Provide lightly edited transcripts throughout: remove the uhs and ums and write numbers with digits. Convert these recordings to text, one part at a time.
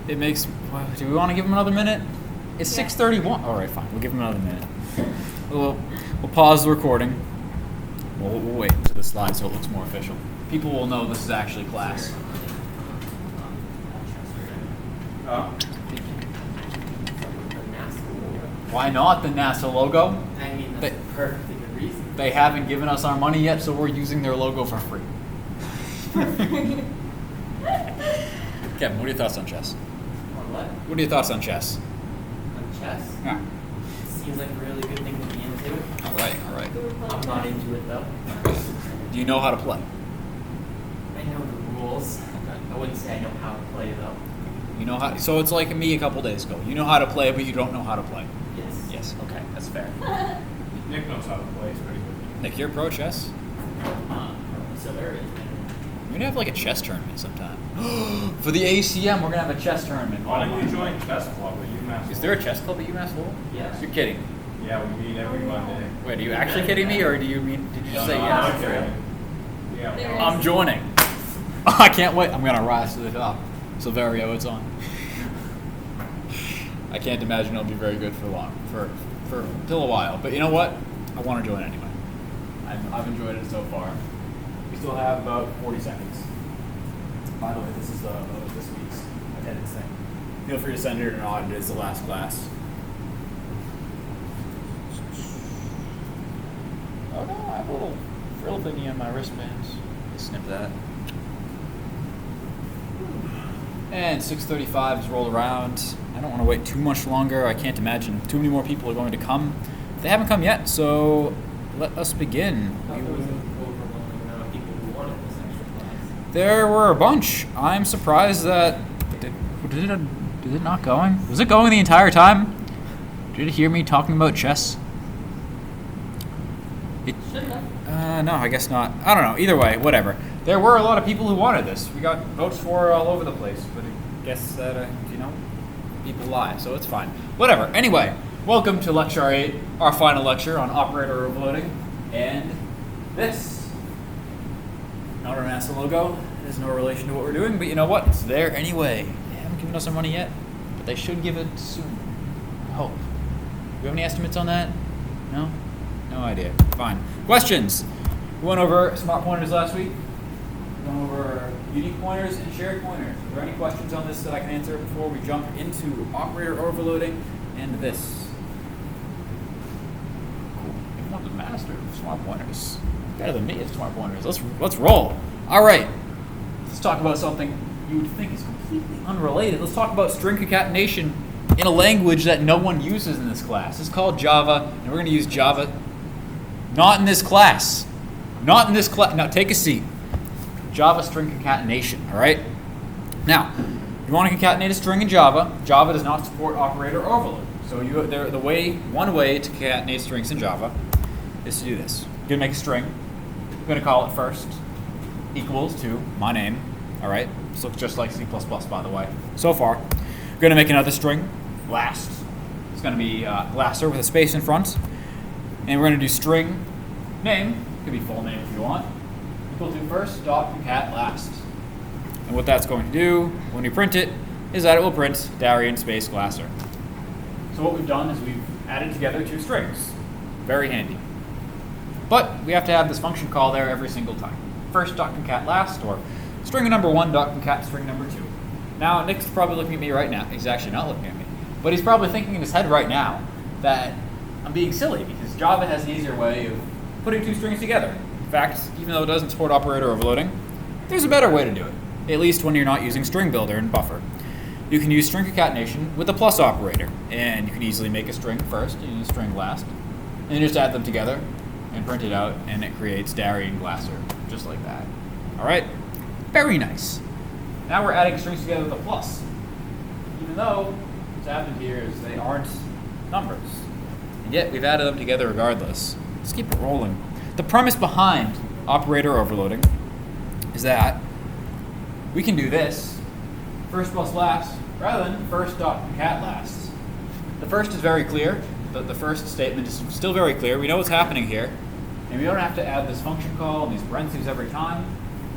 It makes. Do we want to give him another minute? It's 6:31. All right, fine. We'll give him another minute. We'll pause the recording. We'll wait to the slide so it looks more official. People will know this is actually class. Why not the NASA logo? I mean, that's perfectly good reason. They haven't given us our money yet, so we're using their logo for free. Kevin, what are your thoughts on chess? On what? What are your thoughts on chess? On chess? Yeah. Seems like a really good thing to be into. All right. I'm not into it though. Do you know how to play? I know the rules. I wouldn't say I know how to play though. You know how. So it's like me a couple days ago. You know how to play, but you don't know how to play. Yes. Yes. Okay, that's fair. Nick knows how to play. He's pretty good. Nick, you're pro chess. So there is. We're gonna have like a chess tournament sometime. For the ACM, we're gonna have a chess tournament. Why don't you join chess club at UMass? Is there a chess club at UMass Lowell? Yes. You're kidding. Yeah, we meet every Monday. Wait, are you actually kidding me, or did you just say No, yes? I'm kidding. Yeah. I'm joining. I can't wait. I'm gonna rise to the top. Silverio, it's on. I can't imagine it'll be very good for long, for till a while. But you know what? I want to join anyway. I've enjoyed it so far. We still have about 40 seconds. By the way, this is this week's attendance thing. Feel free to send it or not. It is the last class. Oh no, I have a little frill thingy on my wristbands. Snip that. And 6:35 has rolled around. I don't want to wait too much longer. I can't imagine too many more people are going to come. They haven't come yet, so let us begin. I thought there was an overwhelming amount of people who wanted this extra class. There were a bunch. I'm surprised that did it not going? Was it going the entire time? Did it hear me talking about chess? Shouldn't have. No, I guess not. I don't know. Either way, whatever. There were a lot of people who wanted this. We got votes for it all over the place, but I guess that, people lie, so it's fine. Whatever. Anyway, welcome to Lecture 8, our final lecture on operator overloading, and this. Not our NASA logo. There's no relation to what we're doing, but you know what? It's there anyway. They haven't given us our money yet, but they should give it soon. I hope. Do you have any estimates on that? No? No idea. Fine. Questions? We went over smart pointers last week. We went over unique pointers and shared pointers. Are there any questions on this that I can answer before we jump into operator overloading and this? Cool. You're not the master of smart pointers. Better than me at smart pointers. Let's roll. All right. Let's talk about something you would think is completely unrelated. Let's talk about string concatenation in a language that no one uses in this class. It's called Java, and we're going to use Java. Not in this class. Not in this class. Now, take a seat. Java string concatenation, all right? Now, you want to concatenate a string in Java. Java does not support operator overload. So one way to concatenate strings in Java is to do this. You're going to make a string. You're going to call it first equals to my name, all right? This looks just like C++, by the way, so far. You're going to make another string, last. It's going to be laster with a space in front. And we're going to do string name, could be full name if you want, equal to first dot concat last. And what that's going to do when we print it is that it will print Darien space Glasser. So what we've done is we've added together two strings. Very handy. But we have to have this function call there every single time. First dot concat last, or string number one dot concat string number two. Now Nick's probably looking at me right now. He's actually not looking at me. But he's probably thinking in his head right now that I'm being silly because Java has an easier way of putting two strings together. In fact, even though it doesn't support operator overloading, there's a better way to do it, at least when you're not using string builder and buffer. You can use string concatenation with a plus operator, and you can easily make a string first and use string last, and then just add them together and print it out, and it creates Darien Glasser, just like that. All right? Very nice. Now we're adding strings together with a plus, even though what's happened here is they aren't numbers. And yet we've added them together regardless. Let's keep it rolling. The premise behind operator overloading is that we can do this, first plus last, rather than first dot concat last. The first is very clear. The first statement is still very clear. We know what's happening here. And we don't have to add this function call and these parentheses every time,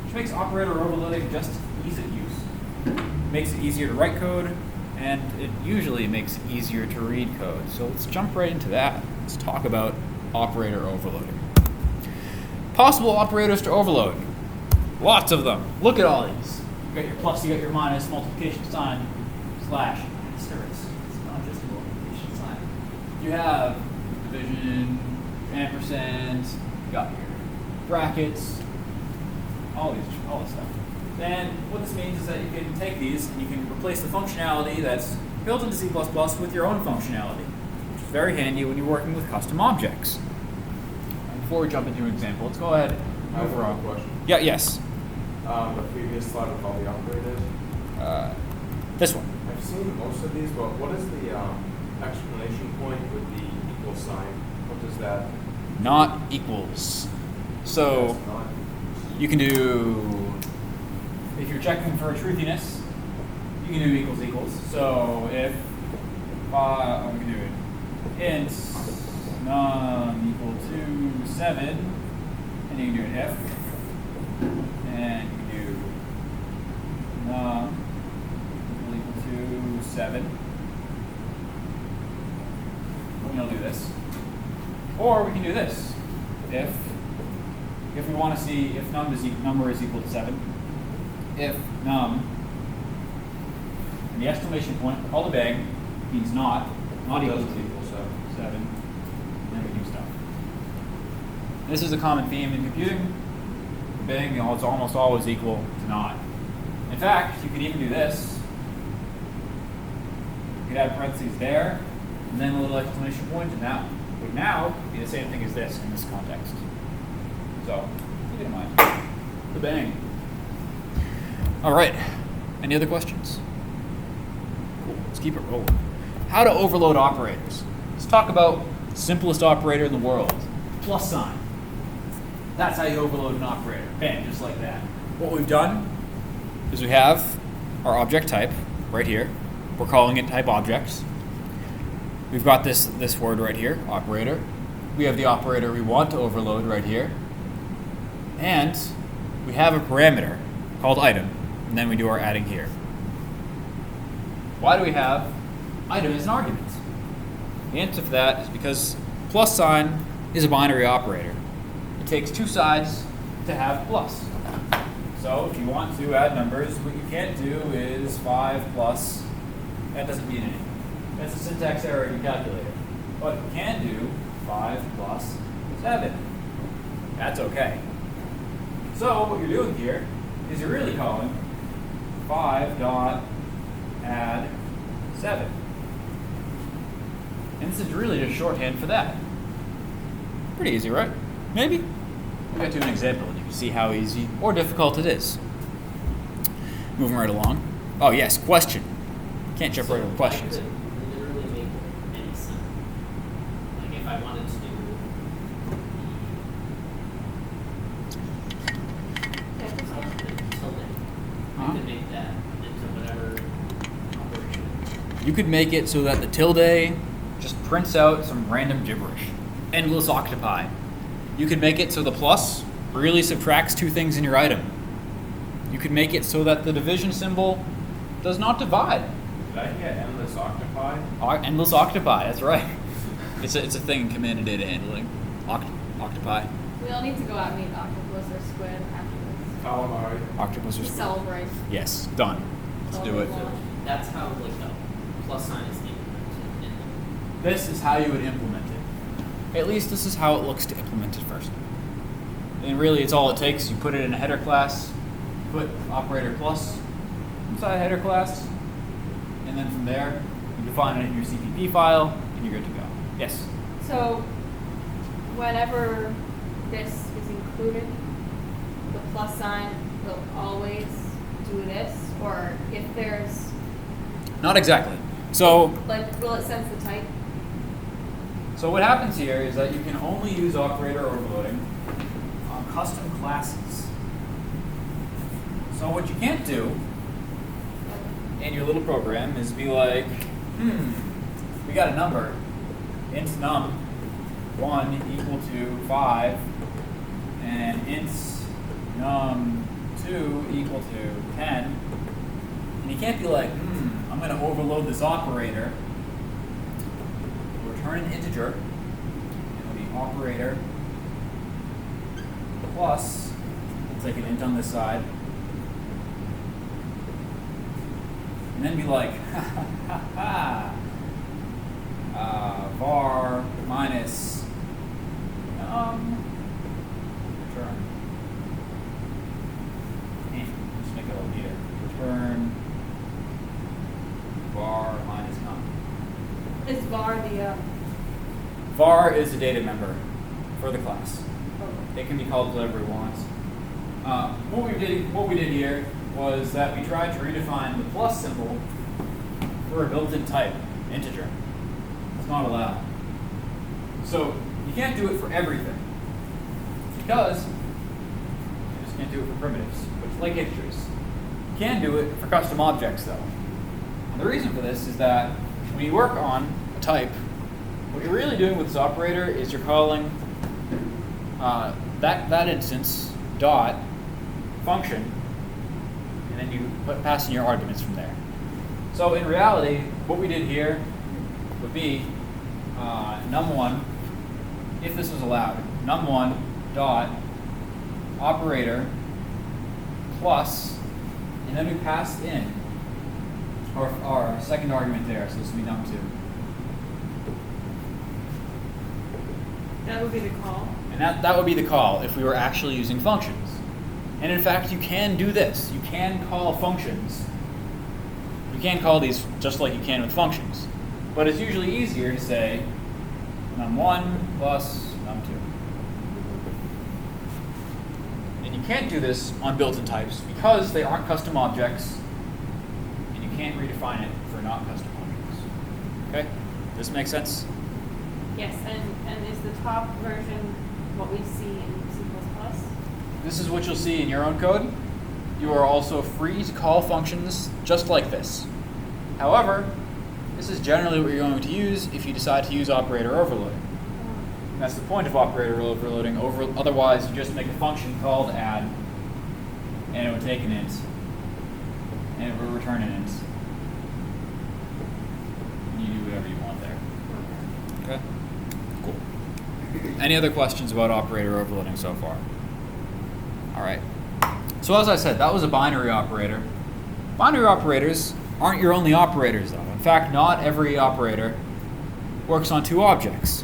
which makes operator overloading just ease of use. makes it easier to write code, and it usually makes it easier to read code. So let's jump right into that. Let's talk about operator overloading. Possible operators to overload. Lots of them. Look at all these. You got your plus, you got your minus, multiplication sign, slash, asterisk. It's not just a multiplication sign. You have division, ampersand, you got your brackets, all this stuff. And what this means is that you can take these and you can replace the functionality that's built into C++ with your own functionality, which is very handy when you're working with custom objects. And before we jump into an example, let's go ahead and I have move around. one question. Yeah, yes. The previous slide with all the operators. This one. I've seen most of these, but what is the exclamation point with the equal sign? What does that? Not equals. So That's not- you can do, if you're checking for a truthiness, you can do equals equals. So if we can do it int num equal to 7, and you can do an if, and you can do num equal to 7. And you'll do this. Or we can do this. If we want to see if number is equal to 7, if num, and the exclamation point, call the bang, means not equal doesn't to equal 7. and then we do stuff. This is a common theme in computing. The bang is almost always equal to not. In fact, you could even do this. You could add parentheses there, and then a little exclamation point, and that would now be the same thing as this in this context. So, keep it in mind. The bang. All right. Any other questions? Cool. Let's keep it rolling. How to overload operators. Let's talk about the simplest operator in the world, plus sign. That's how you overload an operator. Bang, just like that. What we've done is we have our object type right here. We're calling it type objects. We've got this word right here, operator. We have the operator we want to overload right here. And we have a parameter called item, and then we do our adding here. Why do we have item as an argument? The answer for that is because plus sign is a binary operator. It takes two sides to have plus. So if you want to add numbers, what you can't do is 5 plus, that doesn't mean anything. That's a syntax error in your calculator. But you can do 5 plus 7. That's okay. So what you're doing here is you're really calling 5 dot add 7. And this is really just shorthand for that. Pretty easy, right? Maybe? We'll get to an example and you can see how easy or difficult it is. Moving right along. Oh yes, question. Can't jump right over questions. I could literally make any sign. Like if I wanted to do the tilde, I could make that into whatever operation. You could make it so that the tilde just prints out some random gibberish. Endless octopi. You could make it so the plus really subtracts two things in your item. You could make it so that the division symbol does not divide. Did I hear endless octopi? Endless octopi, that's right. It's a thing in command and data handling. Octopi. We all need to go out and eat octopus or squid after this. Calamari. Octopus or To squid. celebrate. Yes, done. Let's do it. So that's how like the plus sign is implemented in This is how you would implement it. At least this is how it looks to implement it first. And really, it's all it takes. You put it in a header class, put operator plus inside a header class, and then from there, you define it in your CPP file, and you're good to go. Yes? So, whenever this is included, the plus sign will always do this, or if there's, Not exactly. So, like, will it sense the type? So what happens here is that you can only use operator overloading on custom classes. So what you can't do in your little program is be like, we got a number, int num 1 equal to 5, and int num 2 equal to 10, And you can't be like, I'm going to overload this operator. Return an integer. It'll be operator plus, let's take an int on this side. And then be like, var minus return. Just make it a little neater. Return var minus num. Is var the, Var is a data member for the class. oh, It can be called whatever it wants. What we did here was that we tried to redefine the plus symbol for a built-in type, integer. It's not allowed. So you can't do it for everything because you just can't do it for primitives, which like integers. You can do it for custom objects though. And the reason for this is that when you work on a type, what you're really doing with this operator is you're calling that instance dot function, and then you pass in your arguments from there. So in reality, what we did here would be num1, if this was allowed, num1 dot operator plus, and then we passed in our second argument there, so this would be num2. that would be the call. And that would be the call if we were actually using functions. And in fact, you can do this. You can call functions. You can call these just like you can with functions. But it's usually easier to say num1 plus num2. And you can't do this on built-in types because they aren't custom objects, and you can't redefine it for not custom objects. Okay? Does this make sense? Yes, and is the top version what we see in C++? This is what you'll see in your own code. You are also free to call functions just like this. However, this is generally what you're going to use if you decide to use operator overloading. And that's the point of operator overloading. Otherwise, you just make a function called add, and it would take an int, and it would return an int. And you do whatever you want there. Okay? Cool. Any other questions about operator overloading so far? All right. So as I said, that was a binary operator. Binary operators aren't your only operators, though. In fact, not every operator works on two objects.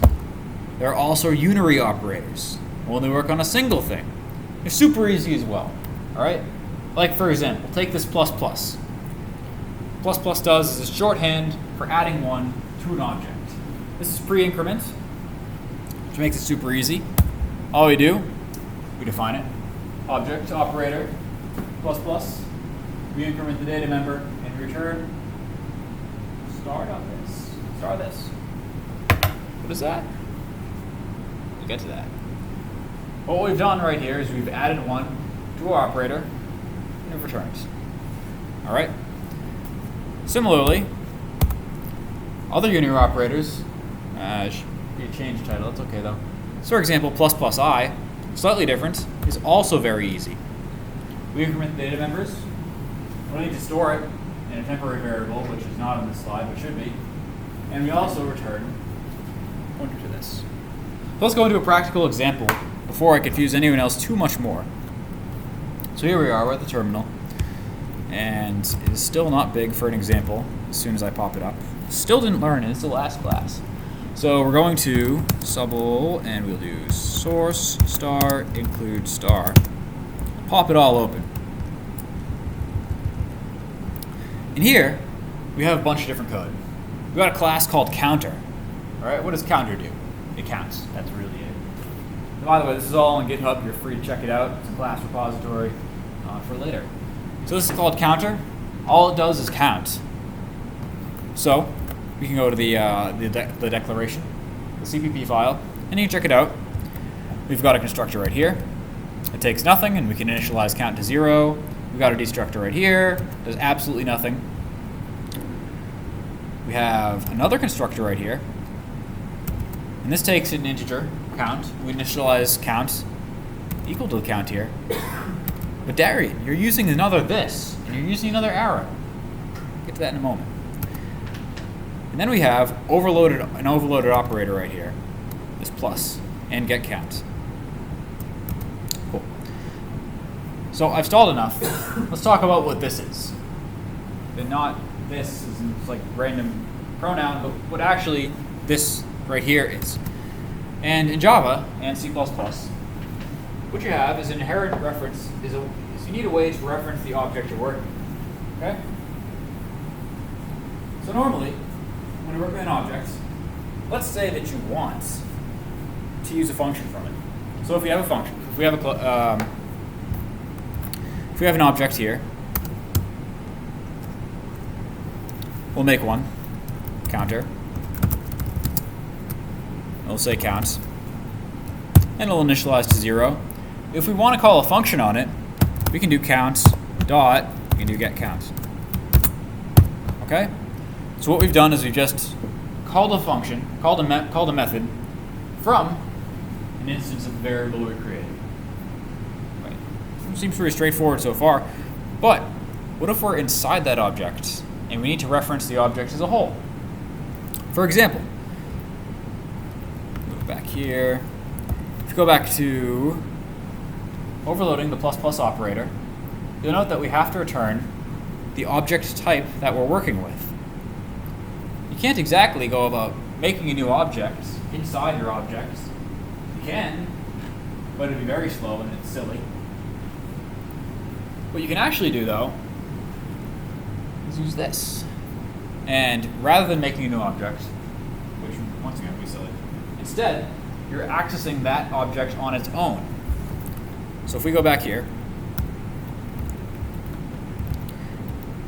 There are also unary operators. Only work on a single thing. They're super easy as well. All right. Like for example, take this plus plus. Plus plus does is a shorthand for adding one to an object. This is pre-increment, which makes it super easy. All we do, we define it. Object operator plus plus. We increment the data member and return star this. Star this. What is that? We'll get to that. What we've done right here is we've added one to our operator and it returns. All right. Similarly, other unary operators should be a change title. That's okay though. So for example, plus plus I, slightly different, is also very easy. We increment the data members. We don't need to store it in a temporary variable, which is not on this slide, but should be. And we also return pointer to this. So let's go into a practical example before I confuse anyone else too much more. So here we are, we're at the terminal. And it is still not big for an example as soon as I pop it up. Still didn't learn it, it's the last class. So we're going to subl and we'll do source star include star. Pop it all open. In here, we have a bunch of different code. We've got a class called counter. All right, what does counter do? It counts. That's really it. And by the way, this is all on GitHub. You're free to check it out. It's a class repository for later. So this is called counter. All it does is count. So we can go to the declaration, the CPP file, and you can check it out. We've got a constructor right here. It takes nothing, and we can initialize count to 0. We've got a destructor right here. Does absolutely nothing. We have another constructor right here. And this takes an integer, count. We initialize count equal to the count here. But Darian, you're using another this, and you're using another arrow. that in a moment. And then we have an overloaded operator right here, this plus, and get count. Cool. So I've stalled enough. Let's talk about what this is. And not this is like random pronoun, but what actually this right here is. And in Java and C++, what you have is an inherent reference, is you need a way to reference the object you're working with. Okay? So normally, when you're working with an object, let's say that you want to use a function from it. So if we have a function, if we have an object here, we'll make one, counter. It'll say count, and it'll initialize to 0. If we want to call a function on it, we can do count dot, we can do get count. Okay? So what we've done is we've just called a function, called a method from an instance of the variable we created. Right. Seems pretty straightforward so far, but what if we're inside that object and we need to reference the object as a whole? For example, move back here. If you go back to overloading the plus operator, you'll note that we have to return the object type that we're working with. You can't exactly go about making a new object inside your object. You can, but it'd be very slow and it's silly. What you can actually do, though, is use this. And rather than making a new object, which once again would be silly, instead, you're accessing that object on its own. So if we go back here,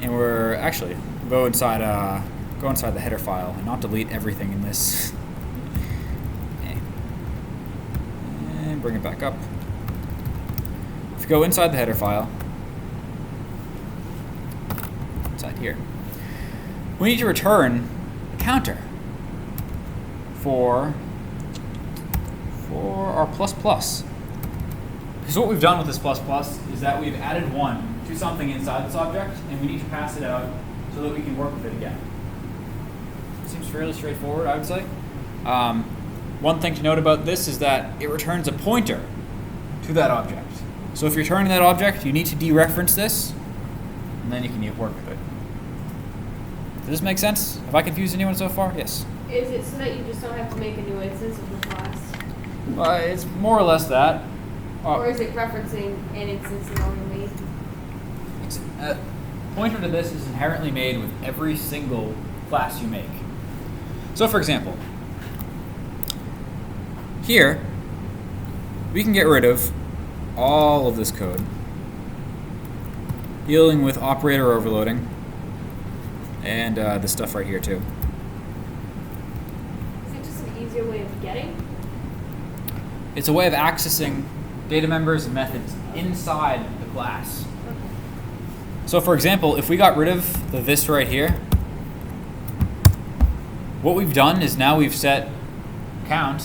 and we're actually go inside the header file and not delete everything in this. Okay. And bring it back up. If you go inside the header file, inside here, we need to return a counter for our plus. Because what we've done with this plus is that we've added 1 to something inside this object, and we need to pass it out so that we can work with it again. Seems fairly straightforward, I would say. One thing to note about this is that it returns a pointer to that object. So if you're returning that object, you need to dereference this, and then you can work with it. Does this make sense? Have I confused anyone so far? Yes. Is it so that you just don't have to make a new instance of the class? It's more or less that. Or is it referencing an instance in order made? Pointer to this is inherently made with every single class you make. So for example, here, we can get rid of all of this code, dealing with operator overloading, and this stuff right here too. Is it just an easier way of getting? It's a way of accessing data members and methods inside the class. Okay. So for example, if we got rid of this right here, what we've done is now we've set count,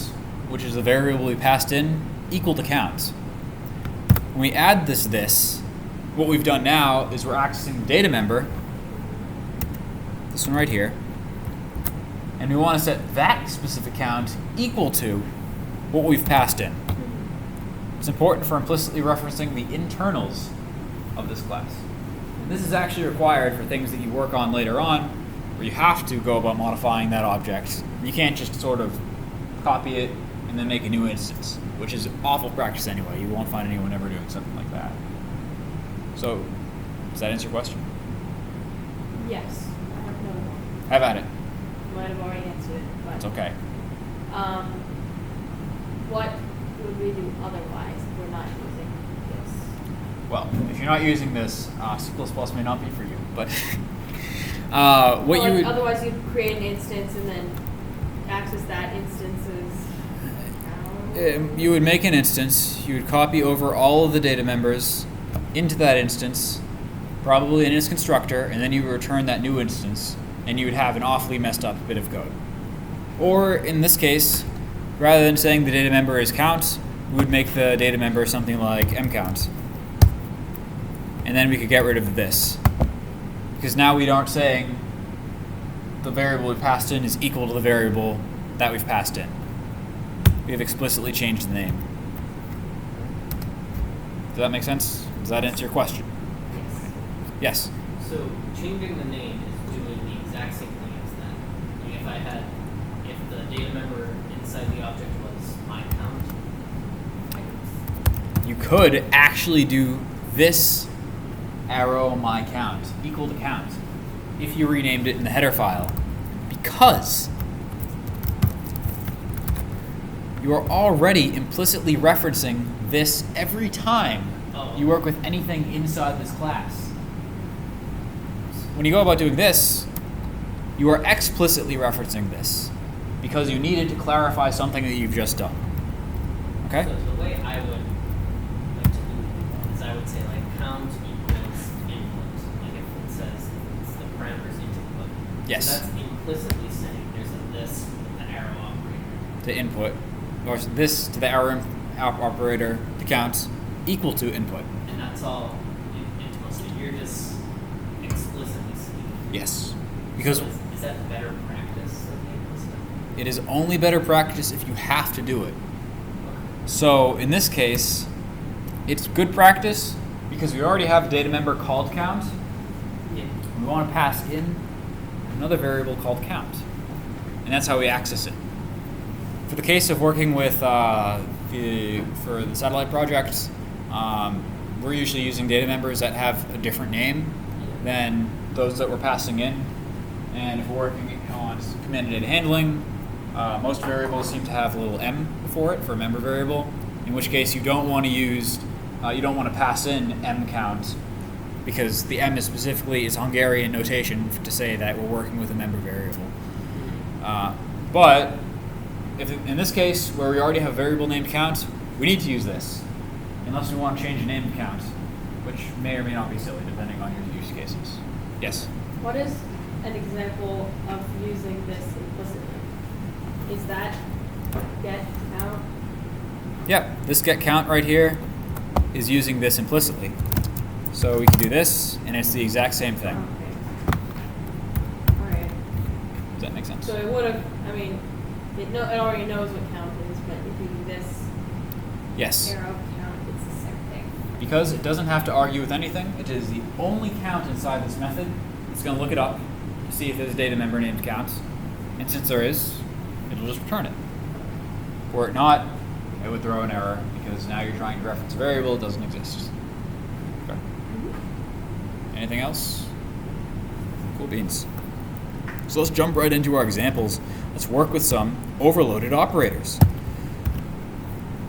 which is the variable we passed in, equal to count. When we add this, what we've done now is we're accessing the data member, this one right here, and we want to set that specific count equal to what we've passed in. It's important for implicitly referencing the internals of this class. And this is actually required for things that you work on later on, where you have to go about modifying that object. You can't just sort of copy it and then make a new instance, which is awful practice anyway. You won't find anyone ever doing something like that. So, does that answer your question? Yes. I have another one. Have at it. You might have already answered it, but. It's okay. What would we do otherwise if we're not using this? Well, if you're not using this, C++ may not be for you. But what you would, otherwise, you'd create an instance and then access that instance's. you would make an instance. You would copy over all of the data members into that instance, probably in its constructor, and then you would return that new instance, and you would have an awfully messed up bit of code. Or in this case, rather than saying the data member is count, we would make the data member something like mcount. And then we could get rid of this. Because now we aren't saying the variable we passed in is equal to the variable that we've passed in. We have explicitly changed the name. Does that make sense? Does that answer your question? Yes. Yes. So changing the name is doing the exact same thing as that. Like if the data member inside the object was my count, You could actually do this arrow my count equal to count if you renamed it in the header file, because you are already implicitly referencing this every time you work with anything inside this class. When you go about doing this, you are explicitly referencing this because you needed to clarify something that you've just done. Okay? So the way I would like to do it is I would say like count equals input. Like if it says it's the parameters input. Yes. So that's implicitly saying there's a this with the arrow operator. To input, or this to the arrow operator to count equal to input. And that's all input. So you're just explicitly saying. Yes. Because So is that better practice than the implicit? it is only better practice if you have to do it. So in this case, it's good practice because we already have a data member called count. Yeah. We want to pass in another variable called count. And that's how we access it. For the case of working with for the satellite projects, we're usually using data members that have a different name than those that we're passing in. And if we're working on command and data handling, most variables seem to have a little m before it for a member variable, in which case you don't want to use, you don't want to pass in m count because the m is specifically is Hungarian notation to say that we're working with a member variable. But if in this case where we already have a variable named count, we need to use this, unless we want to change the name of count, which may or may not be silly depending on your use cases. Yes. What is an example of using this implicitly? Is that get count? Yep, this get count right here is using this implicitly. So we can do this, and it's the exact same thing. Okay. All right. Does that make sense? So it would have. I mean, it already knows what count is, but if you do this Yes. arrow count, it's the same thing. Because it doesn't have to argue with anything, it is the only count inside this method. It's going to look it up to see if there's a data member named count. And since there is, it'll just return it. Were it not, it would throw an error because now you're trying to reference a variable that doesn't exist. Okay. Anything else? Cool beans. So let's jump right into our examples. Let's work with some overloaded operators.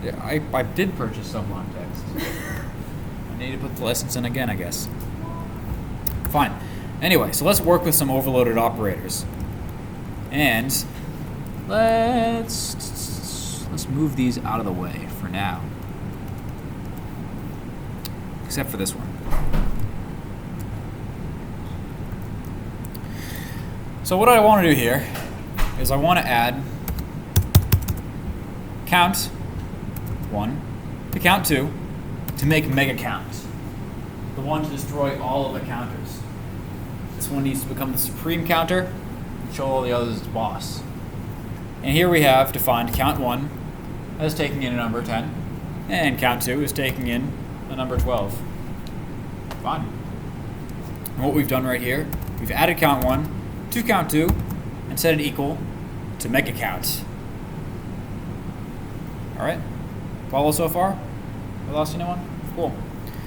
Yeah, I did purchase some context. I need to put the license in again, I guess. Fine. Anyway, so let's work with some overloaded operators. And let's move these out of the way for now. Except for this one. So what I want to do here is I want to add count 1 to count 2 to make mega count. The one to destroy all of the counters. This one needs to become the supreme counter and show all the others its boss. And here we have defined count 1 as taking in a number 10, and count 2 is taking in a number 12. Fine. And what we've done right here, we've added count 1 to count 2 and set it equal to mega count. All right? Follow so far? We lost anyone? Cool.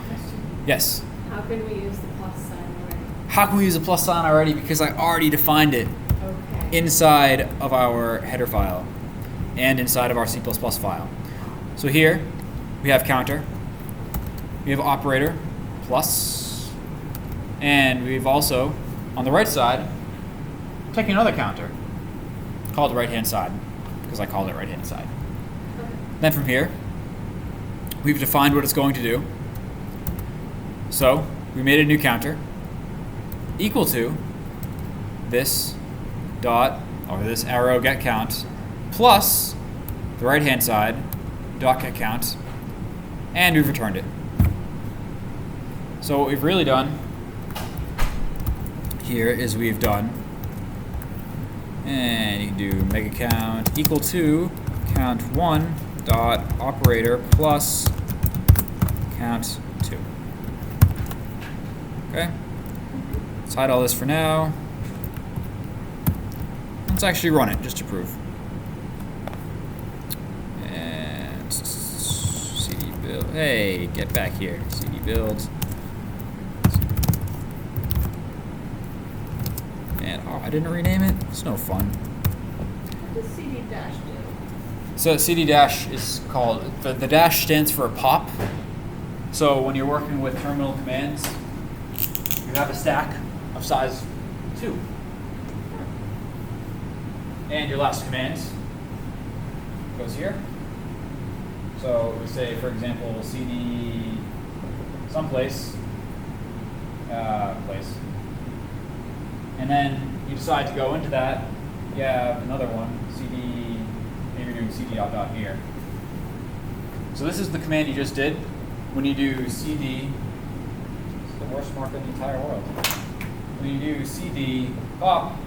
Question. Yes. How can we use the plus sign already? How can we use a plus sign already? Because I already defined it Okay. inside of our header file and inside of our C++ file. So here we have counter, we have operator, plus, and we've also, on the right side, taken another counter called right hand side, because I called it right hand side. Okay. Then from here, we've defined what it's going to do. So we made a new counter equal to this dot, or this arrow get count, plus the right hand side dot get count, and we've returned it. So what we've really done here is we've done, and you can do mega count equal to count 1 dot operator plus count 2. Okay. Let's hide all this for now. Let's actually run it just to prove. And cd build. Hey, get back here. Cd build. And oh, I didn't rename it. It's no fun. What does CD dash do? So CD dash is called, the dash stands for a pop. So when you're working with terminal commands, you have a stack of size 2. And your last command goes here. So we say, for example, CD someplace, place. And then you decide to go into that, you have another one, CD, maybe you're doing CD dot dot here. So this is the command you just did. When you do CD, it's the worst mark in the entire world. When you do CD pop,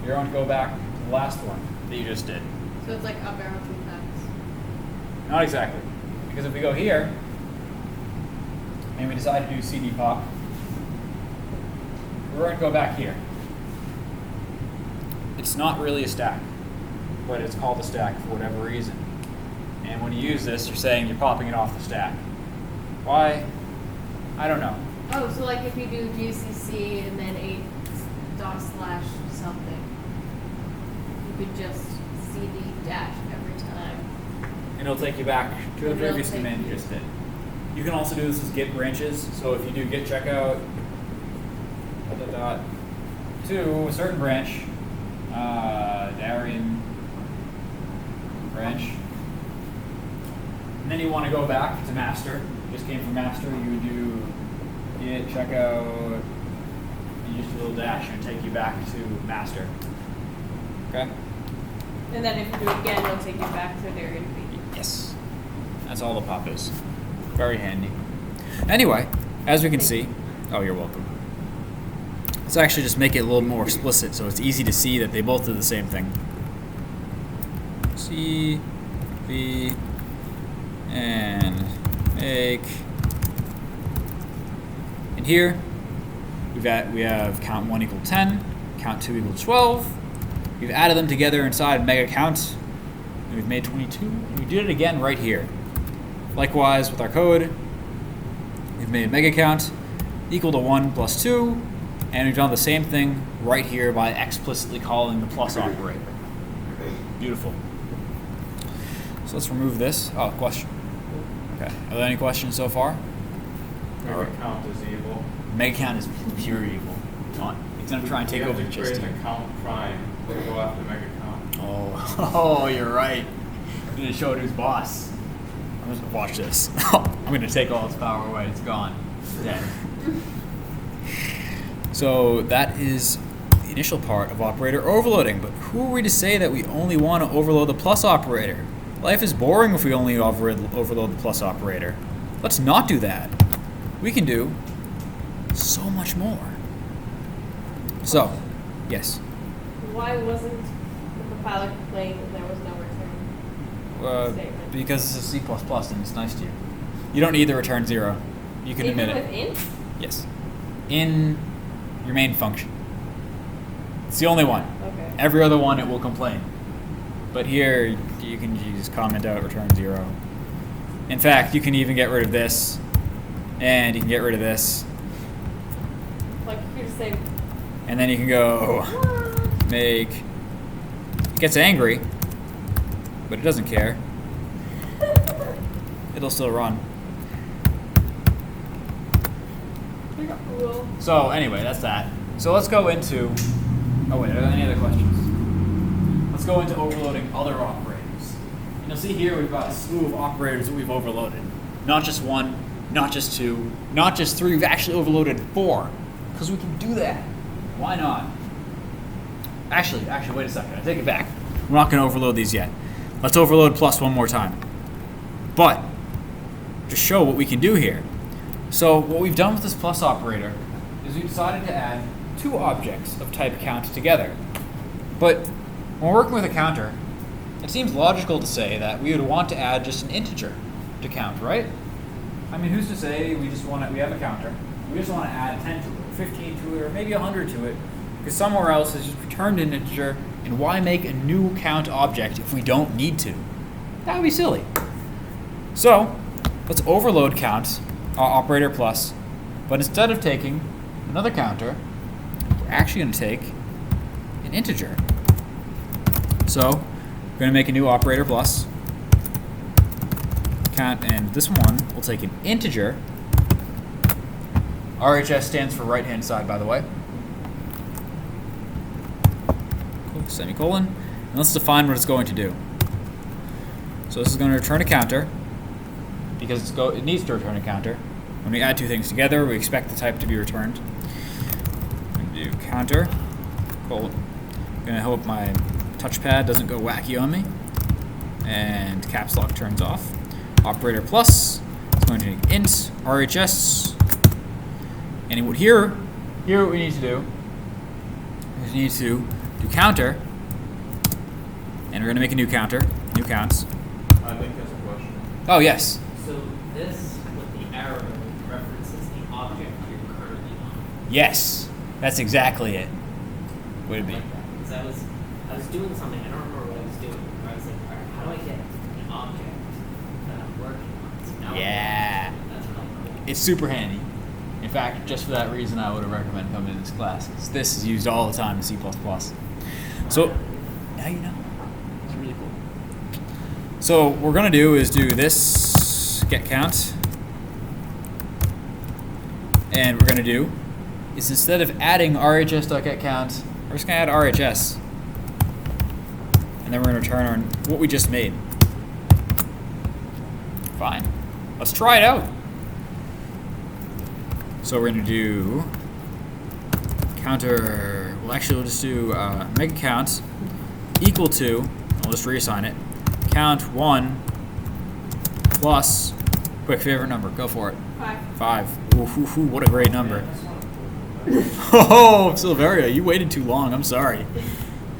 you're going to go back to the last one that you just did. So it's like up arrow 2 times. Not exactly. Because if we go here, and we decide to do CD pop, we're going to go back here. It's not really a stack, but it's called a stack for whatever reason. And when you use this, you're saying you're popping it off the stack. Why? I don't know. Oh, so like if you do GCC and then a dot slash something, you could just CD dash every time. And it'll take you back to the And it'll previous take command you you- just did. You can also do this as git branches. So if you do git checkout to a certain branch, Darien branch, and then you want to go back to master. Just came from master. You would do git checkout, and just a little dash, and take you back to master. Okay. And then if you do it again, it'll take you back to their feed. Yes. That's all the pop is. Very handy. Anyway, as we can see, oh, you're welcome. Let's actually just make it a little more explicit so it's easy to see that they both do the same thing. C, V, and make. And here, we have count 1 equal 10, count 2 equal 12. We've added them together inside mega count, and we've made 22. And we did it again right here. Likewise with our code, we've made mega count equal to 1 plus 2, and we've done the same thing right here by explicitly calling the plus operator. Beautiful. So let's remove this. Oh, question. Okay. Are there any questions so far? Mega count is evil. Mega count is pure evil. It's going to try and take over You the have to chest. create a count prime to go after mega count. Oh, you're right. I'm going to show it who's boss. I'm just going to watch this. I'm going to take all its power away. It's gone. It's dead. So that is the initial part of operator overloading. But who are we to say that we only want to overload the plus operator? Life is boring if we only overload the plus operator. Let's not do that. We can do so much more. So, yes. Why wasn't the compiler complaining that there was no return statement? Because this is C++ and it's nice to you. You don't need the return 0. You can Even admit with it. int? Yes. In your main function. It's the only one. Okay. Every other one it will complain. But here you can just comment out return 0. In fact, you can even get rid of this. And you can get rid of this. Like you could just say, And then you can go what? make. It gets angry, but it doesn't care. It'll still run. Cool. So anyway, that's that. So let's go into. Oh wait, are there any other questions? Let's go into overloading other operators. And you'll see here we've got a slew of operators that we've overloaded. Not just 1, not just 2, not just 3. We've actually overloaded 4 because we can do that. Why not? Actually, wait a second. I take it back. We're not going to overload these yet. Let's overload plus one more time. But to show what we can do here. So what we've done with this plus operator is we decided to add two objects of type count together. But when we're working with a counter, it seems logical to say that we would want to add just an integer to count, right? I mean, who's to say we have a counter, we just want to add 10 to it, or 15 to it, or maybe 100 to it, because somewhere else it's just returned an integer, and why make a new count object if we don't need to? That would be silly. So, let's overload count, operator plus, but instead of taking another counter, we're actually going to take an integer. So, we're going to make a new operator plus count, and this one will take an integer. RHS stands for right hand side, by the way. Cool, semicolon. And let's define what it's going to do. So this is going to return a counter because it needs to return a counter. When we add two things together, we expect the type to be returned. I'm going to do counter. Cool. I'm going to hope my touchpad doesn't go wacky on me. And caps lock turns off. Operator plus is going to do int RHS. And here what we need to do is we need to do counter. And we're going to make a new counter. New counts. I think that's a question. Oh, yes. So this with the arrow references the object you're currently on. Yes. That's exactly it. Would it be? Because I was doing something, I don't remember what I was doing. Where I was like, all right, how do I get an object that I'm working on? So now Yeah. that's really cool. It's super handy. In fact, just for that reason, I would recommend coming to this class, because this is used all the time in C++. So, now you know. It's really cool. So, what we're going to do is do this get count. And we're going to do is instead of adding RHS.getCount, we're just going to add RHS. And then we're going to return what we just made. Fine. Let's try it out. So we're going to do counter, well actually we'll just do mega count equal to, I'll just reassign it, count 1 plus, quick favorite number, go for it. 5. Ooh, what a great number. Oh, Silveria, you waited too long, I'm sorry.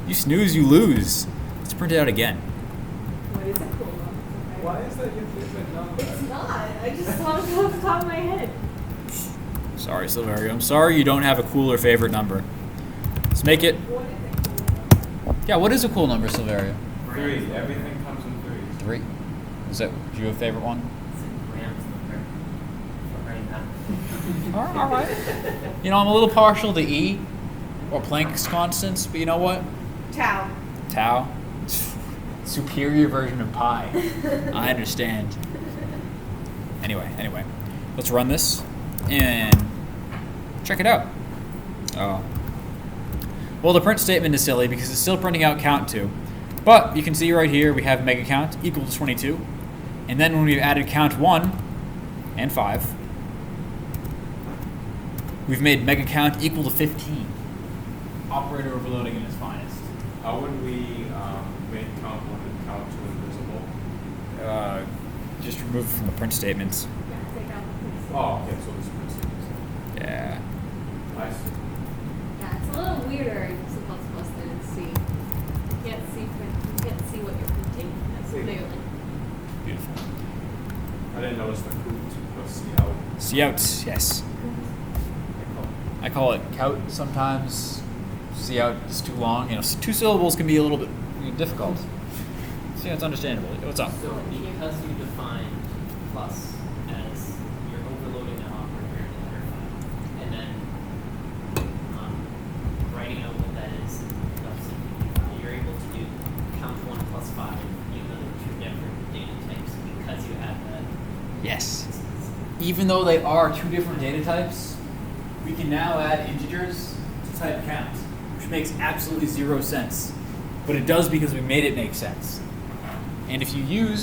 You snooze, you lose. Let's print it out again. What is a cool one? Why is that your favorite number? It's not. I just thought of it off the top of my head. Sorry, Silveria, I'm sorry you don't have a cooler favorite number. Let's make it, What is a cool one? yeah, what is a cool number, Silveria? 3. Everything comes in 3s. 3. Is that, do you have a favorite one? It's in grams number. Right now. All right. You know, I'm a little partial to E, or Planck's constants, but you know what? Tau. Tau. Superior version of pi. I understand. Anyway, let's run this and check it out. Oh. Well, the print statement is silly because it's still printing out count 2. But you can see right here we have mega count equal to 22. And then when we've added count 1 and 5, we've made mega count equal to 15. Operator overloading in its finest. How would we make count 1 and count 2 invisible? Just remove it from the print statements. Yeah, take out the piece. Oh, okay, so this is Yeah. I see. Yeah, it's a little weirder in C++ than in C. You can't see what you're printing as See. clearly. Beautiful. I didn't notice the coot was see how See out, yes. I call it cout sometimes. See out is too long. You know, 2 syllables can be a little bit difficult. So yeah, it's understandable. What's up? So because you define plus as you're overloading an operator in the header file, and then writing out what that is in the .cpp file, you're able to do count 1 plus 5, even though they're 2 different data types, because you have that. Yes. Even though they are 2 different data types, we can now add integers to type count, which makes absolutely 0 sense. But it does because we made it make sense. And if you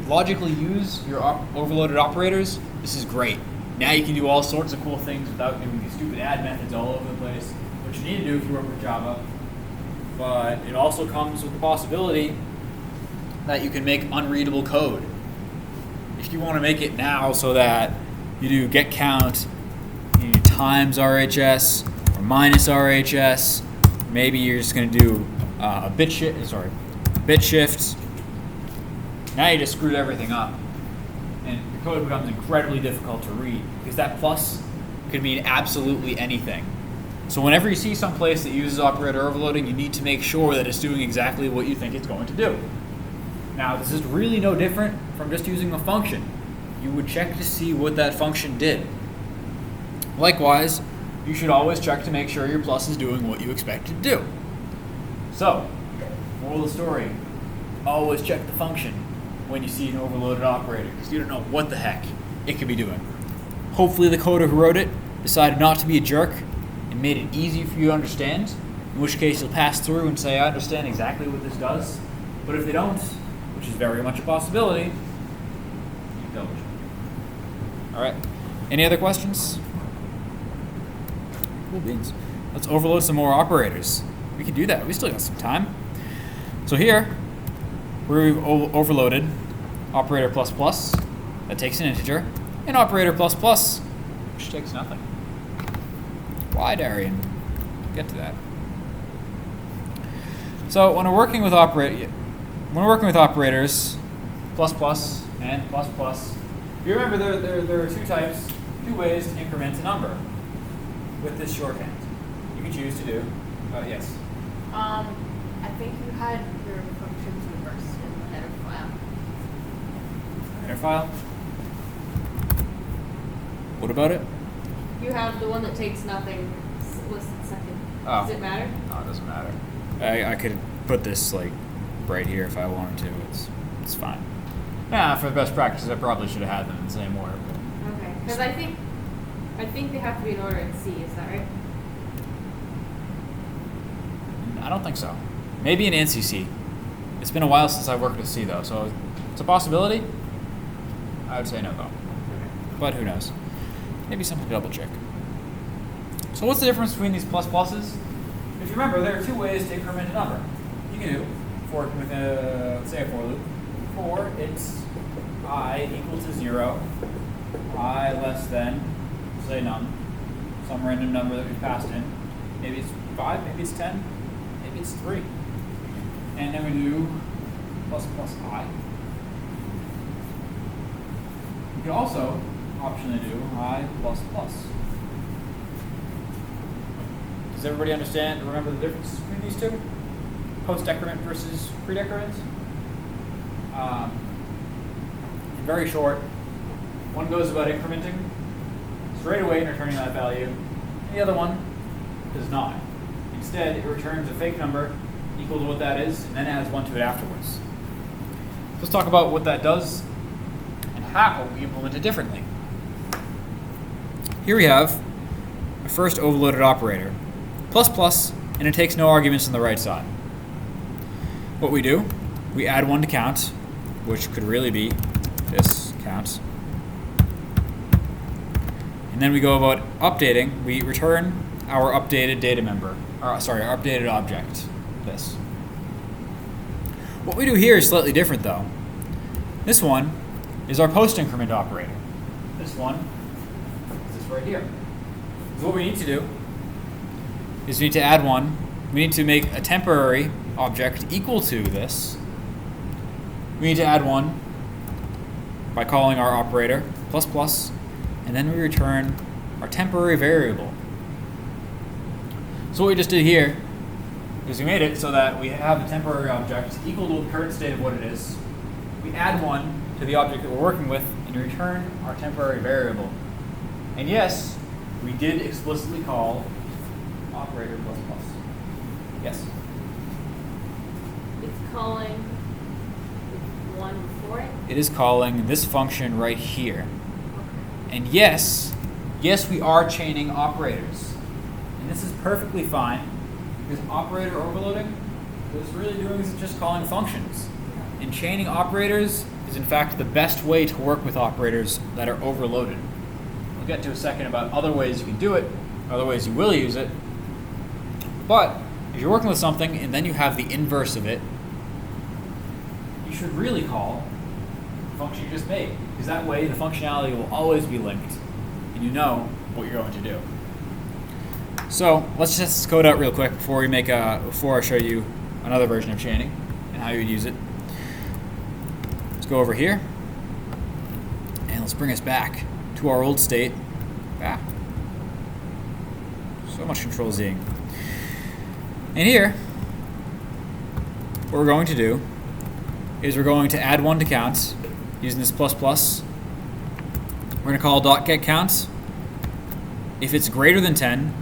logically use your overloaded operators, this is great. Now you can do all sorts of cool things without doing these stupid add methods all over the place, which you need to do if you work with Java. But it also comes with the possibility that you can make unreadable code. If you want to make it now so that you do get count, you do times RHS or minus RHS. Maybe you're just going to do a bit shift. Now you just screwed everything up, and your code becomes incredibly difficult to read because that plus could mean absolutely anything. So whenever you see some place that uses operator overloading, you need to make sure that it's doing exactly what you think it's going to do. Now, this is really no different from just using a function. You would check to see what that function did. Likewise, you should always check to make sure your plus is doing what you expect it to do. So, moral of the story, always check the function when you see an overloaded operator, because you don't know what the heck it could be doing. Hopefully the coder who wrote it decided not to be a jerk and made it easy for you to understand, in which case you'll pass through and say, I understand exactly what this does. But if they don't, which is very much a possibility, you don't. All right. Any other questions? Cool beans. Let's overload some more operators. We can do that. We still got some time. So here, we've overloaded operator plus plus, that takes an integer, and operator plus plus, which takes nothing. Why, Darian? Get to that. So when we're working with operators, plus plus and plus plus, you remember there are two ways to increment a number with this shorthand. You can choose to do, yes. I think you had your functions reversed in the header file. Header file. What about it? You have the one that takes nothing listed second. Oh. Does it matter? No, it doesn't matter. I could put this like right here if I wanted to. It's fine. Yeah, for the best practices, I probably should have had them in the same order. Okay. Because I think they have to be in order in C. Is that right? I don't think so. Maybe in NCC. It's been a while since I've worked with C though, so it's a possibility. I would say no though. But who knows? Maybe something to double check. So what's the difference between these plus pluses? If you remember, there are two ways to increment a number. You can do for with let's say a for loop. For it's I equal to 0, I less than, say none, some random number that we've passed in. Maybe it's 5, maybe it's 10, maybe it's 3. And then we do plus plus I. You can also optionally do I plus plus. Does everybody understand, remember the difference between these two? Post-decrement versus pre-decrement? In very short, one goes about incrementing straight away and returning that value, and the other one does not. Instead, it returns a fake number equal to what that is, and then adds 1 to it afterwards. Let's talk about what that does and how we implement it differently. Here we have a first overloaded operator, plus plus, and it takes no arguments on the right side. What we do, we add 1 to count, which could really be this count. And then we go about updating. We return our updated data member, our updated object, this. What we do here is slightly different though. This one is our post increment operator. This one is this right here. So what we need to do is we need to add 1. We need to make a temporary object equal to this. We need to add 1 by calling our operator plus plus, and then we return our temporary variable. So what we just did here is we made it so that we have a temporary object equal to the current state of what it is. We add 1 to the object that we're working with and return our temporary variable. And yes, we did explicitly call operator plus plus. Yes? It's calling 1 before it. It is calling this function right here. Okay. And yes, we are chaining operators. And this is perfectly fine because operator overloading, what it's really doing is just calling functions. And chaining operators is in fact the best way to work with operators that are overloaded. We'll get to a second about other ways you can do it, other ways you will use it. But if you're working with something and then you have the inverse of it, you should really call the function you just made, because that way the functionality will always be linked and you know what you're going to do. So let's just test this code out real quick before I show you another version of chaining and how you would use it. Let's go over here and let's bring us back to our old state. So much control Zing. And here, what we're going to do is we're going to add 1 to counts using this plus plus. We're going to call .getCounts. If it's greater than 10,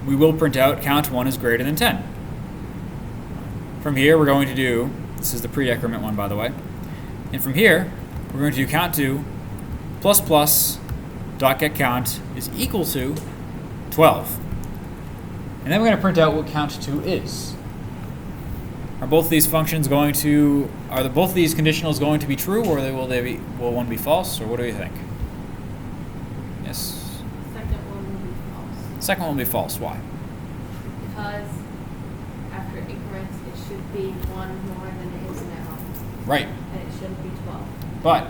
we will print out count 1 is greater than 10. From here, we're going to do, this is the pre-decrement one, by the way. And from here, we're going to do count 2 plus plus .getCount is equal to 12. And then we're going to print out what count 2 is. Are both of these functions going to, both of these conditionals going to be true, or will one be false, or what do you think? Yes. Second one will be false. Second one will be false. Why? Because after increments, it should be 1 more than it is now. Right. And it shouldn't be 12. But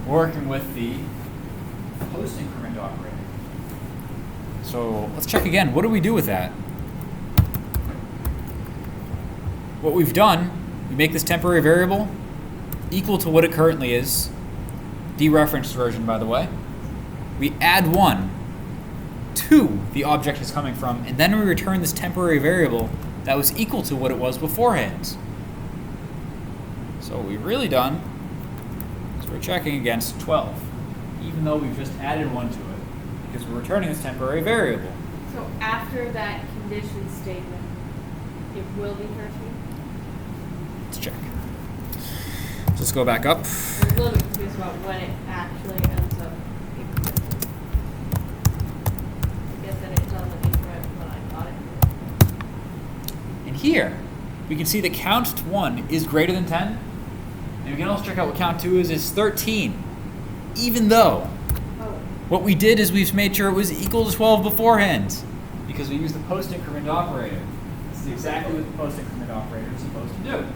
working with the post increment operator. So let's check again. What do we do with that? What we've done, we make this temporary variable equal to what it currently is, dereferenced version, by the way. We add 1 to the object it's coming from, and then we return this temporary variable that was equal to what it was beforehand. So what we've really done is we're checking against 12, even though we've just added 1 to it, because we're returning this temporary variable. So after that condition statement, it will be 13? Let's check. Let's go back up. I'm a little bit confused about when it actually ends up incrementing. I guess that it doesn't increment when I thought it would. And here, we can see that count 1 is greater than 10. And we can also check out what count 2 is. It's 13. Even though Oh, what we did is we've made sure it was equal to 12 beforehand. Because we used the post increment operator. This is exactly what the post increment operator is supposed to do.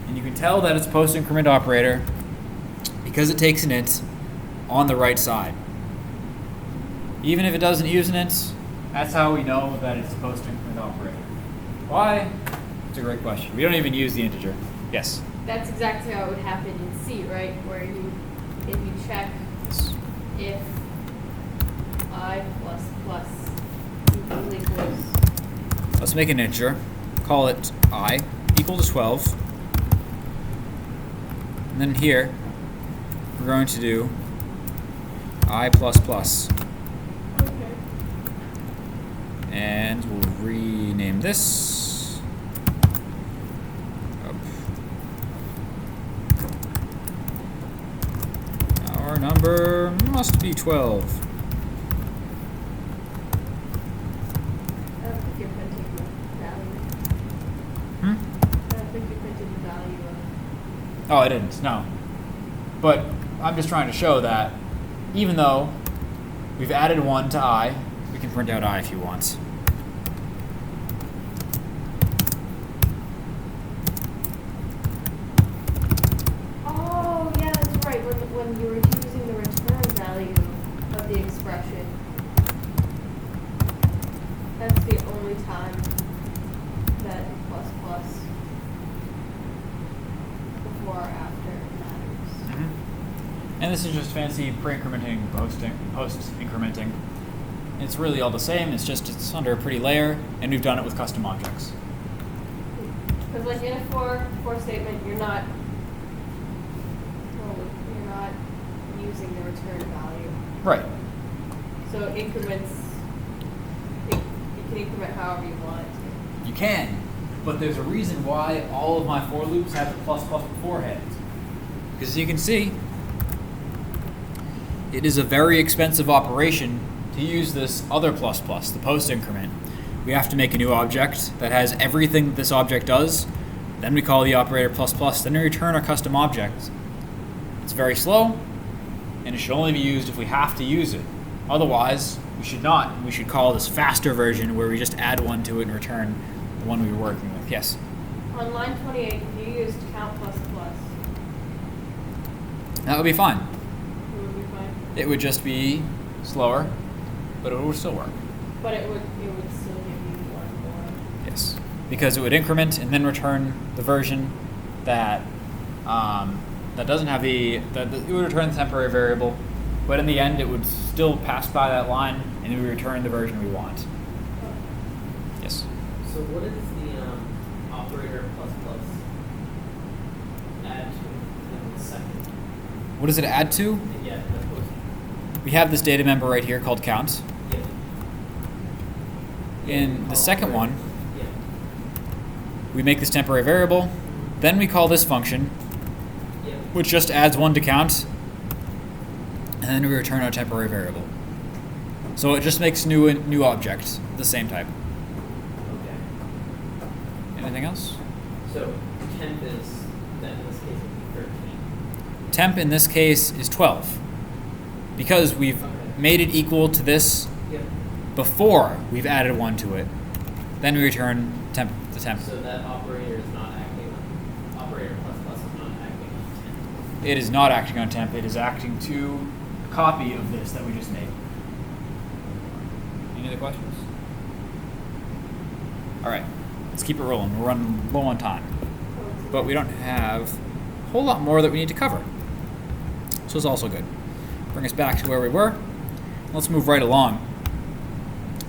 And you can tell that it's post increment operator because it takes an int on the right side. Even if it doesn't use an int, that's how we know that it's a post increment operator. Why? It's a great question. We don't even use the integer. Yes? that's exactly how it would happen in C, right? Where if you check if I equals Let's make an integer. Call it I equal to 12. And then here, we're going to do I plus plus. okay. And we'll rename this. Up. Our number must be 12. I don't think you're printing the value. Hmm? I don't think you're printing the value of. Oh, I didn't, no. But I'm just trying to show that even though we've added 1 to I, we can print out I if you want. Oh, yeah, that's right. When you were using the return value of the expression, that's the only time that plus plus before or after matters. And this is just fancy pre-incrementing, post-incrementing. It's really all the same, it's just it's under a pretty layer, and we've done it with custom objects. Because like in a for statement, you're not using the return value. Right. So increments, it can increment however you want it to. You can, but there's a reason why all of my for loops have the plus plus beforehand. Because as you can see, it is a very expensive operation to use this other plus plus, the post increment. We have to make a new object that has everything that this object does. Then we call the operator plus plus. Then we return our custom object. It's very slow, and it should only be used if we have to use it. Otherwise, we should not. We should call this faster version where we just add 1 to it and return the one we were working with. Yes? On line 28, if you used count plus plus, That would be fine. it would be fine. It would just be slower, but it would still work. But it would still give you one more. Yes, because it would increment and then return the version that that doesn't have it would return the temporary variable, but in the end it would still pass by that line and it would return the version we want. Yes. So what is the operator plus plus add to in the second? What does it add to? Yeah, that was, We have this data member right here called count. yeah. In the second one, Yeah. we make this temporary variable, then we call this function, Yeah. which just adds 1 to count, and then we return our temporary variable. So it just makes new objects of the same type. Okay. Anything else? So temp is then in this case would be 13. Temp in this case is 12, because we've Okay. made it equal to this Yep. before we've added 1 to it. Then we return the temp. So that operator is not acting on operator plus plus is not acting on temp. It is not acting on temp, it is acting to a copy of this that we just made. Any other questions? Alright, let's keep it rolling. We're running low on time. But we don't have a whole lot more that we need to cover. So it's also good. Bring us back to where we were. Let's move right along.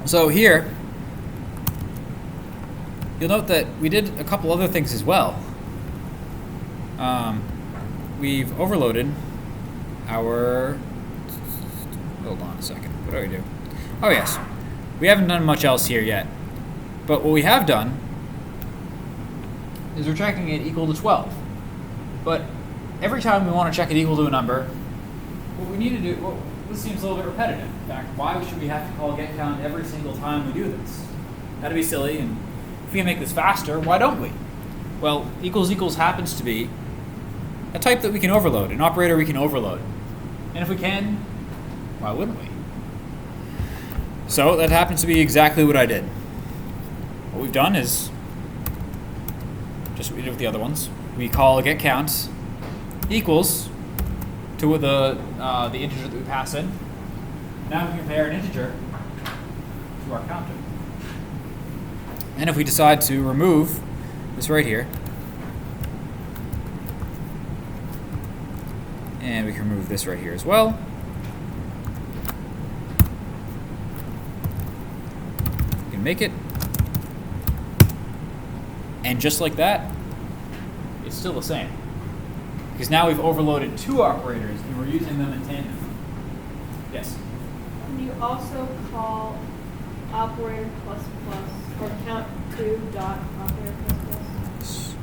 So here, you'll note that we did a couple other things as well. We've overloaded our... Hold on a second. What do we do? Oh yes. We haven't done much else here yet. But what we have done is we're checking it equal to 12. But every time we want to check it equal to a number, what we need to do, well, this seems a little bit repetitive. In fact, why should we have to call get count every single time we do this? That'd be silly, and if we can make this faster, why don't we? Well, equals equals happens to be a type that we can overload, an operator we can overload. And if we can, why wouldn't we? So that happens to be exactly what I did. What we've done is just what we did with the other ones. We call get count equals to the integer that we pass in. Now we can compare an integer to our counter. And if we decide to remove this right here, and we can remove this right here as well, we can make it. And just like that, it's still the same. Because now we've overloaded 2 operators and we're using them in tandem. Yes? Can you also call operator plus plus or count 2 dot operator plus plus?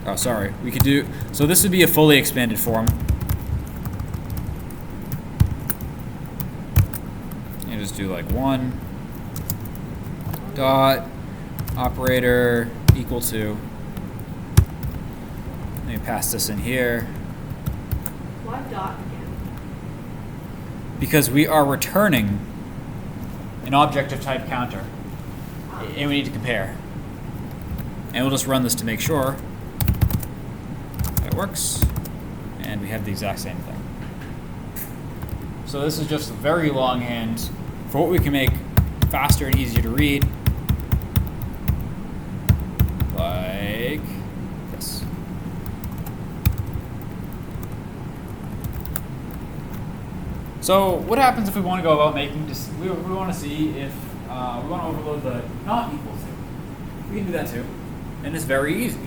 Oh, sorry. We could do, so this would be a fully expanded form. You just do like 1 dot operator equal to. Let me pass this in here. Why dot again? Because we are returning an object of type counter. And we need to compare. And we'll just run this to make sure that it works. And we have the exact same thing. So this is just very longhand for what we can make faster and easier to read. Like this. So what happens if we want to go about making this? We want to see if we want to overload the not equal to. We can do that too, and it's very easy.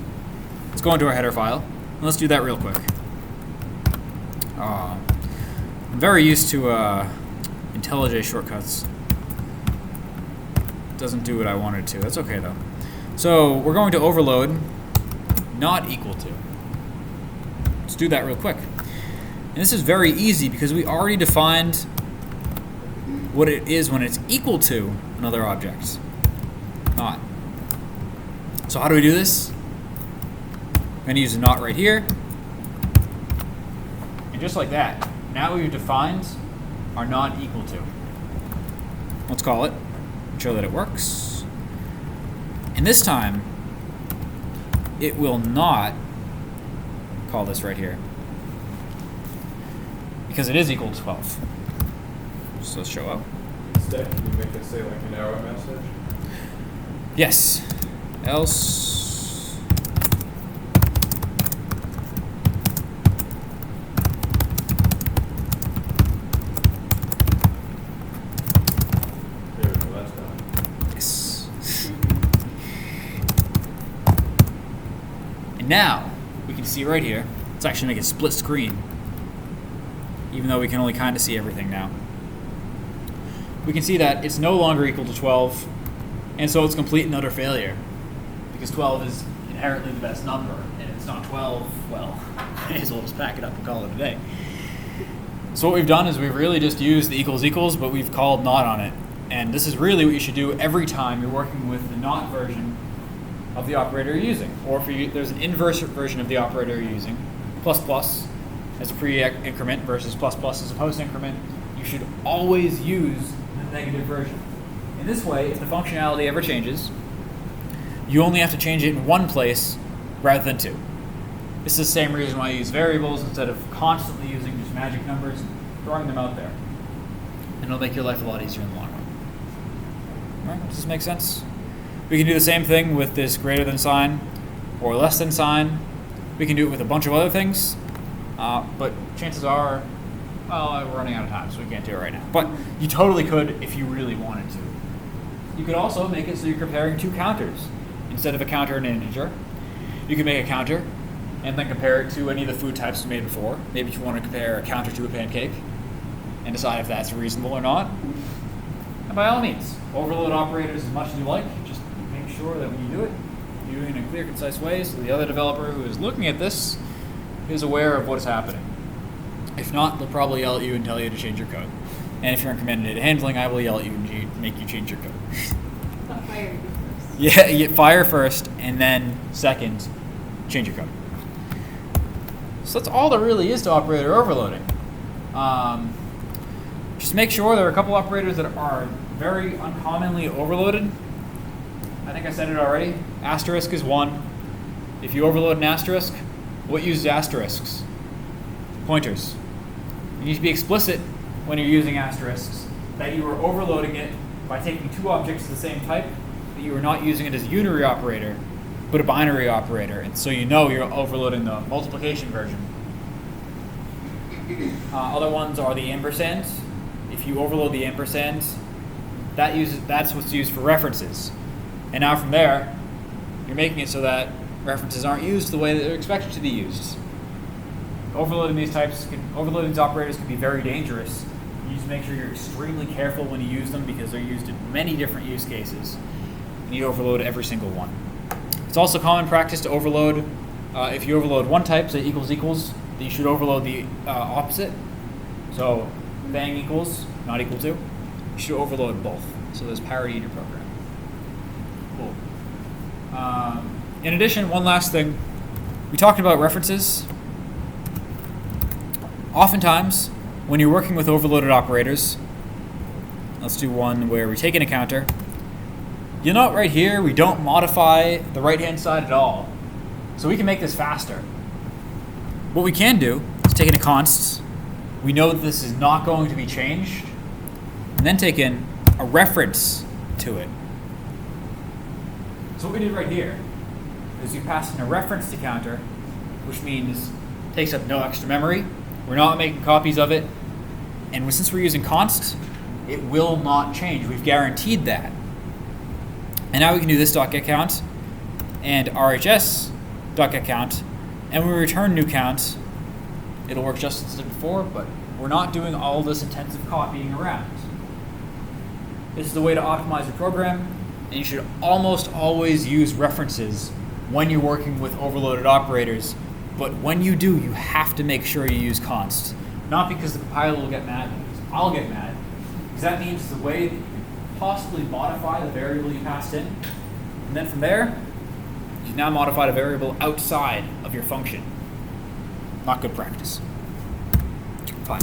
Let's go into our header file and let's do that real quick. I'm very used to IntelliJ shortcuts. Doesn't do what I wanted to. That's okay though. So we're going to overload not equal to. Let's do that real quick. And this is very easy because we already defined what it is when it's equal to another object. Not. So how do we do this? I'm going to use a not right here. And just like that, now we've defined our not equal to. Let's call it and show that it works. And this time, it will not call this right here, because it is equal to 12. So let's show up. Instead, can you make it say like an error message? Yes. Else. There we go, that's done. Yes. And now we can see right here. Let's actually make it split screen, even though we can only kind of see everything now. We can see that it's no longer equal to 12, and so it's complete and utter failure, because 12 is inherently the best number, and if it's not 12, well, may as well just pack it up and call it a day. So what we've done is we've really just used the equals equals, but we've called not on it. And this is really what you should do every time you're working with the not version of the operator you're using. Or if there's an inverse version of the operator you're using, plus plus as a pre-increment versus plus plus as a post-increment, you should always use the negative version. In this way, if the functionality ever changes, you only have to change it in one place rather than two. This is the same reason why I use variables instead of constantly using just magic numbers and throwing them out there. And it'll make your life a lot easier in the long run. All right, does this make sense? We can do the same thing with this greater than sign or less than sign. We can do it with a bunch of other things, but chances are, well, we're running out of time, so we can't do it right now. But you totally could if you really wanted to. You could also make it so you're comparing two counters. Instead of a counter and an integer, you can make a counter and then compare it to any of the food types you made before. Maybe if you want to compare a counter to a pancake and decide if that's reasonable or not. And by all means, overload operators as much as you like. Just make sure that when you do it, you do it in a clear, concise way so the other developer who is looking at this is aware of what is happening. If not, they'll probably yell at you and tell you to change your code. And if you're in command data handling, I will yell at you and make you change your code. Not fire you first. Yeah, you get fire first, and then second, change your code. So that's all there really is to operator overloading. Just make sure there are a couple operators that are very uncommonly overloaded. I think I said it already. Asterisk is one. If you overload an asterisk, what uses asterisks? Pointers. You need to be explicit when you're using asterisks that you are overloading it by taking two objects of the same type, that you are not using it as a unary operator, but a binary operator, and so you know you're overloading the multiplication version. Other ones are the ampersand. If you overload the ampersand, that's what's used for references. And now from there, you're making it so that references aren't used the way that they're expected to be used. Overloading these operators can be very dangerous. You need to make sure you're extremely careful when you use them because they're used in many different use cases. And you overload every single one. It's also common practice to overload, if you overload one type, say equals equals, then you should overload the opposite. So bang equals, not equal to. You should overload both. So there's parity in your program. Cool. In addition, one last thing. We talked about references. Oftentimes, when you're working with overloaded operators, let's do one where we take in a counter. You'll note right here, we don't modify the right-hand side at all. So we can make this faster. What we can do is take in a const. We know that this is not going to be changed. And then take in a reference to it. So what we did right here is we passed in a reference to counter, which means it takes up no extra memory. We're not making copies of it. And since we're using const, it will not change. We've guaranteed that. And now we can do this .getCount and RHS.getCount, and when we return new count, it'll work just as it did before, but we're not doing all this intensive copying around. This is the way to optimize your program, and you should almost always use references when you're working with overloaded operators, but when you do, you have to make sure you use const. Not because the compiler will get mad, because I'll get mad, because that means the way that you can possibly modify the variable you passed in, and then from there, you've now modified a variable outside of your function. Not good practice. Fine.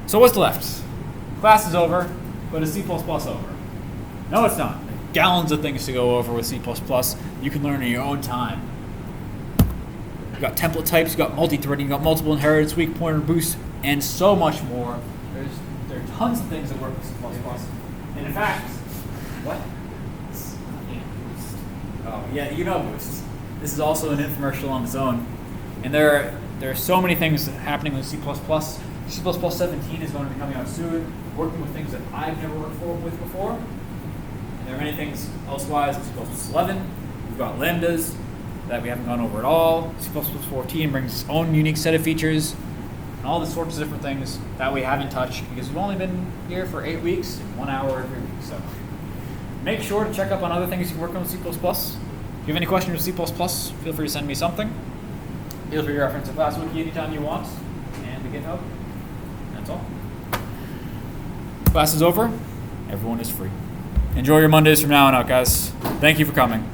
So what's left? Class is over, but is C++ over? No, it's not. There are gallons of things to go over with C++ you can learn in your own time. You've got template types, you've got multi-threading, you've got multiple inheritance, weak pointer boost, and so much more. There's tons of things that work with C++. And in fact, what? Oh, yeah, you know Boost. This is also an infomercial on its own. And there are so many things happening with C++. C++ 17 is going to be coming out soon, working with things that I've never worked with before. And there are many things elsewise in C++ 11. We've got lambdas that we haven't gone over at all. C++ 14 brings its own unique set of features, and all the sorts of different things that we haven't touched because we've only been here for 8 weeks and 1 hour every week. So make sure to check up on other things you can work on with C++. If you have any questions with C++, feel free to send me something. Feel free to reference the ClassWiki anytime you want, and the GitHub. That's all. Class is over. Everyone is free. Enjoy your Mondays from now on out, guys. Thank you for coming.